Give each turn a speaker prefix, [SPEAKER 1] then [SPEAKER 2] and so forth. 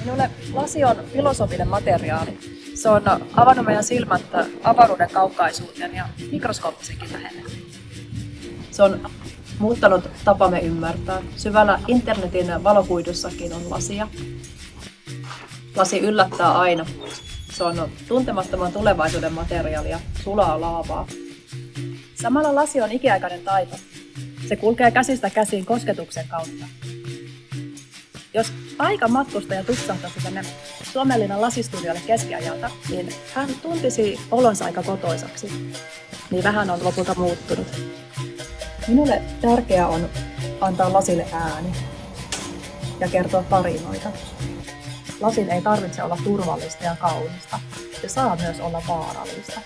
[SPEAKER 1] Minulle lasi on filosofinen materiaali. Se on avannut meidän silmät avaruuden kaukaisuuteen ja mikroskooppisenkin lähelle.
[SPEAKER 2] Se on muuttanut tapamme ymmärtää. Syvällä internetin valokuidussakin on lasia. Lasi yllättää aina. Se on tuntemattoman tulevaisuuden materiaalia, sulaa laavaa.
[SPEAKER 1] Samalla lasi on ikiaikainen taito. Se kulkee käsistä käsiin kosketuksen kautta. Jos aikamatkustaja tupsahtaisi tänne Suomenlinnan lasistudiolle keskiajalta, niin hän tuntisi olonsa aika kotoisaksi. Niin vähän on lopulta muuttunut.
[SPEAKER 2] Minulle tärkeää on antaa lasille ääni ja kertoa tarinoita.
[SPEAKER 1] Lasin ei tarvitse olla turvallista ja kaunista. Se saa myös olla vaarallista.